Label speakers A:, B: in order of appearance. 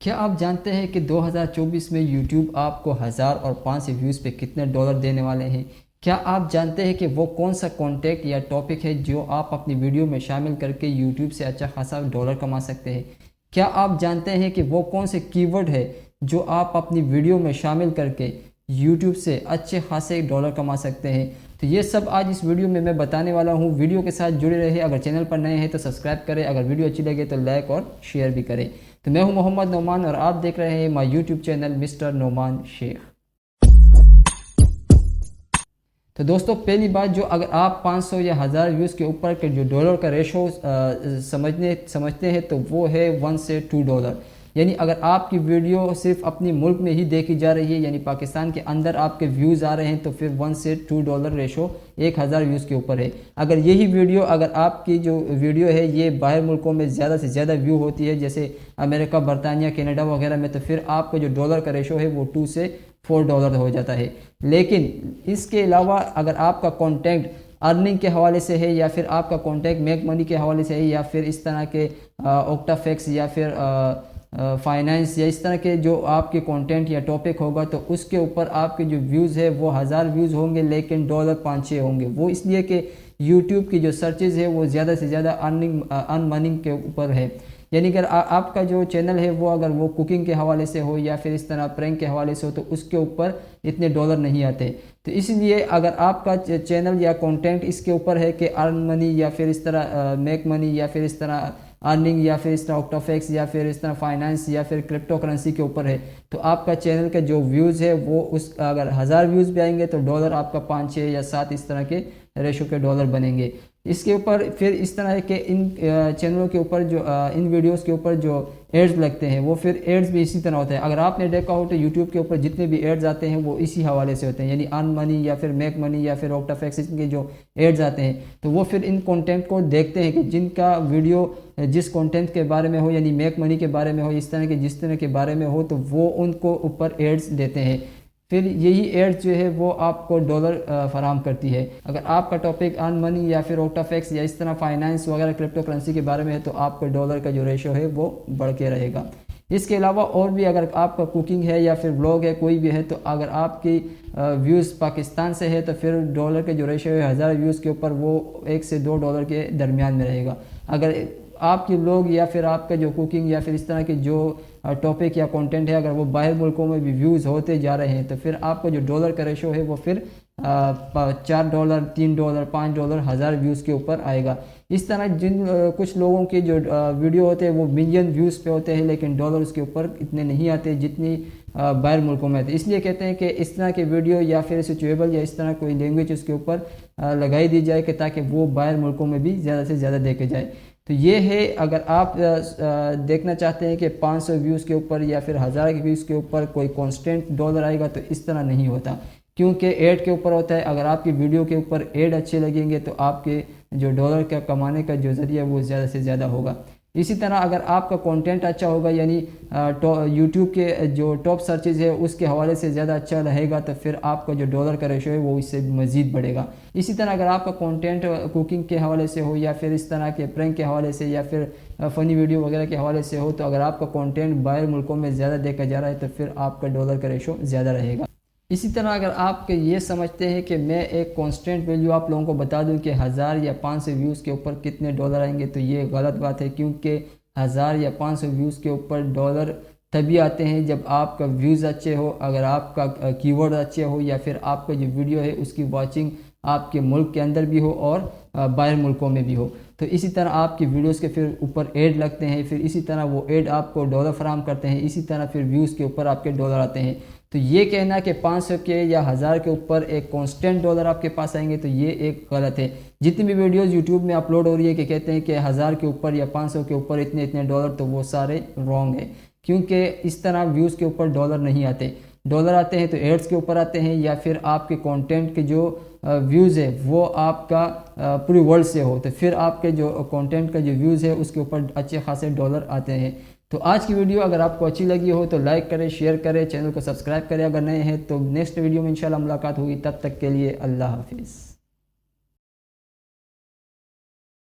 A: کیا آپ جانتے ہیں کہ 2024 میں یوٹیوب آپ کو 1000 اور 500 ویوز پہ کتنے ڈالر دینے والے ہیں؟ کیا آپ جانتے ہیں کہ وہ کون سا کانٹیکٹ یا ٹاپک ہے جو آپ اپنی ویڈیو میں شامل کر کے یوٹیوب سے اچھا خاصا ڈالر کما سکتے ہیں؟ کیا آپ جانتے ہیں کہ وہ کون سے کی ورڈ ہے جو آپ اپنی ویڈیو میں شامل کر کے یوٹیوب سے اچھے خاصے ڈالر کما سکتے ہیں؟ تو یہ سب آج اس ویڈیو میں بتانے والا ہوں۔ ویڈیو کے ساتھ جڑے رہے، اگر چینل پر نئے ہیں تو سبسکرائب کریں، اگر ویڈیو اچھی لگے تو لائک اور شیئر بھی کریں۔ تو میں ہوں محمد نعمان اور آپ دیکھ رہے ہیں my YouTube channel mister Noman Sheikh. تو دوستو، پہلی بات، جو اگر آپ 500 یا 1000 ویوز کے اوپر کے جو ڈالر کا ریشو سمجھتے ہیں تو وہ ہے 1 سے 2 ڈالر۔ یعنی اگر آپ کی ویڈیو صرف اپنی ملک میں ہی دیکھی جا رہی ہے، یعنی پاکستان کے اندر آپ کے ویوز آ رہے ہیں، تو پھر 1 سے 2 ڈالر ریشو 1000 ویوز کے اوپر ہے۔ اگر یہی ویڈیو، اگر آپ کی جو ویڈیو ہے یہ باہر ملکوں میں زیادہ سے زیادہ ویو ہوتی ہے، جیسے امریکہ، برطانیہ، کینیڈا وغیرہ میں، تو پھر آپ کا جو ڈالر کا ریشو ہے وہ 2 سے 4 ڈالر ہو جاتا ہے۔ لیکن اس کے علاوہ اگر آپ کا کانٹینٹ ارننگ کے حوالے سے ہے، یا پھر آپ کا کانٹینٹ میک منی کے حوالے سے ہے، یا پھر اس طرح کے اوکٹا فیکس یا پھر فائنانس یا اس طرح کے جو آپ کے کانٹینٹ یا ٹاپک ہوگا، تو اس کے اوپر آپ کے جو ویوز ہے وہ 1000 ویوز ہوں گے، لیکن ڈالر 5-6 ہوں گے۔ وہ اس لیے کہ یوٹیوب کی جو سرچز ہے وہ زیادہ سے زیادہ ارننگ کے اوپر ہے۔ یعنی اگر آپ کا جو چینل ہے وہ اگر وہ کوکنگ کے حوالے سے ہو یا پھر اس طرح پرینک کے حوالے سے ہو، تو اس کے اوپر اتنے ڈالر نہیں آتے۔ تو اس لیے اگر آپ کا چینل یا کانٹینٹ اس کے اوپر ہے کہ ارن منی یا پھر اس طرح میک منی یا پھر اس طرح ارننگ یا پھر اس طرح اوکٹا فیکس یا پھر اس طرح فائنانس یا پھر کرپٹو کرنسی کے اوپر ہے، تو آپ کا چینل کا جو ویوز ہے وہ اگر 1000 ویوز بھی آئیں گے تو ڈالر آپ کا 5-6 یا 7 اس طرح کے ریشو کے ڈالر بنیں گے۔ اس کے اوپر پھر اس طرح ہے کہ ان چینلوں کے اوپر جو ان ویڈیوز کے اوپر جو ایڈز لگتے ہیں، وہ پھر ایڈز بھی اسی طرح ہوتے ہیں۔ اگر آپ نے دیکھا ہو تو یوٹیوب کے اوپر جتنے بھی ایڈز آتے ہیں وہ اسی حوالے سے ہوتے ہیں، یعنی ارن منی یا پھر میک منی یا پھر اوکٹا فیکس کے جو ایڈز آتے ہیں، تو وہ پھر ان کانٹینٹ کو دیکھتے ہیں کہ جن کا ویڈیو جس کانٹینٹ کے بارے میں ہو، یعنی میک منی کے بارے میں ہو، اس طرح کے جس طرح کے بارے میں ہو، تو وہ ان کو اوپر ایڈز دیتے ہیں۔ پھر یہی ایڈز جو ہے وہ آپ کو ڈالر فراہم کرتی ہے۔ اگر آپ کا ٹاپک ارن منی یا پھر اوکٹا فیکس یا اس طرح فائنانس وغیرہ کرپٹو کرنسی کے بارے میں ہے، تو آپ کو ڈالر کا جو ریشو ہے وہ بڑھ کے رہے گا۔ اس کے علاوہ اور بھی اگر آپ کا کوکنگ ہے یا پھر بلاگ ہے کوئی بھی ہے، تو اگر آپ کی ویوز پاکستان سے ہے تو پھر ڈالر کے جو ریشو ہے 1000 ویوز کے اوپر وہ 1 سے 2 ڈالر کے درمیان میں رہے گا۔ اگر آپ کی بلاگ یا پھر آپ کا جو کوکنگ یا پھر اس طرح کے جو ٹاپک یا کانٹینٹ ہے اگر وہ باہر ملکوں میں بھی ویوز ہوتے جا رہے ہیں، تو پھر آپ کا جو ڈالر کا ریشو ہے وہ پھر 4 ڈالر، 3 ڈالر، 5 ڈالر 1000 ویوز کے اوپر آئے گا۔ اس طرح کچھ لوگوں کے جو ویڈیو ہوتے ہیں وہ ملین ویوز پہ ہوتے ہیں، لیکن ڈالر اس کے اوپر اتنے نہیں آتے جتنی باہر ملکوں میں آتے۔ اس لیے کہتے ہیں کہ اس طرح کے ویڈیو یا پھر سچویبل یا اس طرح کوئی لینگویج اس کے اوپر لگائی دی جائے کہ تاکہ وہ باہر ملکوں میں بھی زیادہ سے زیادہ دیکھے جائے۔ تو یہ ہے، اگر آپ دیکھنا چاہتے ہیں کہ 500 ویوز کے اوپر یا پھر 1000 ویوز کے اوپر کوئی کانسٹنٹ ڈالر آئے گا، تو اس طرح نہیں ہوتا، کیونکہ ایڈ کے اوپر ہوتا ہے۔ اگر آپ کی ویڈیو کے اوپر ایڈ اچھے لگیں گے تو آپ کے جو ڈالر کا کمانے کا جو ذریعہ وہ زیادہ سے زیادہ ہوگا۔ اسی طرح اگر آپ کا کانٹینٹ اچھا ہوگا، یعنی یوٹیوب کے جو ٹاپ سرچز ہے اس کے حوالے سے زیادہ اچھا رہے گا، تو پھر آپ کا جو ڈالر کا ریشو ہے وہ اس سے مزید بڑھے گا۔ اسی طرح اگر آپ کا کانٹینٹ کوکنگ کے حوالے سے ہو یا پھر اس طرح کے پرینک کے حوالے سے یا پھر فنی ویڈیو وغیرہ کے حوالے سے ہو، تو اگر آپ کا کانٹینٹ باہر ملکوں میں زیادہ دیکھا جا رہا ہے تو پھر آپ کا ڈالر کا ریشو زیادہ رہے گا۔ اسی طرح اگر آپ یہ سمجھتے ہیں کہ میں ایک کانسٹنٹ ویلیو آپ لوگوں کو بتا دوں کہ 1000 یا 500 ویوز کے اوپر کتنے ڈالر آئیں گے، تو یہ غلط بات ہے، کیونکہ 1000 یا 500 ویوز کے اوپر ڈالر تبھی آتے ہیں جب آپ کا ویوز اچھے ہو، اگر آپ کا کی ورڈ اچھے ہو، یا پھر آپ کا جو ویڈیو ہے اس کی واچنگ آپ کے ملک کے اندر بھی ہو اور باہر ملکوں میں بھی ہو۔ تو اسی طرح آپ کی ویڈیوز کے پھر اوپر ایڈ لگتے ہیں، پھر اسی طرح وہ ایڈ آپ کو ڈالر فراہم کرتے ہیں، اسی طرح پھر ویوز کے اوپر آپ کے ڈالر آتے ہیں۔ تو یہ کہنا کہ 500 کے یا 1000 کے اوپر ایک کانسٹنٹ ڈالر آپ کے پاس آئیں گے، تو یہ ایک غلط ہے۔ جتنی بھی ویڈیوز یوٹیوب میں اپلوڈ ہو رہی ہے کہ کہتے ہیں کہ 1000 کے اوپر یا 500 کے اوپر اتنے ڈالر، تو وہ سارے رانگ ہیں، کیونکہ اس طرح ویوز کے اوپر ڈالر نہیں آتے۔ ڈالر آتے ہیں تو ایڈز کے اوپر آتے ہیں، یا پھر آپ کے کانٹینٹ کے جو ویوز ہے وہ آپ کا پوری ورلڈ سے ہو، تو پھر آپ کے جو کانٹینٹ کا جو ویوز ہے اس کے اوپر اچھے خاصے ڈالر آتے ہیں۔ تو آج کی ویڈیو اگر آپ کو اچھی لگی ہو تو لائک کریں، شیئر کریں، چینل کو سبسکرائب کریں اگر نئے ہیں۔ تو نیکسٹ ویڈیو میں انشاءاللہ ملاقات ہوگی، تب تک کے لیے اللہ حافظ۔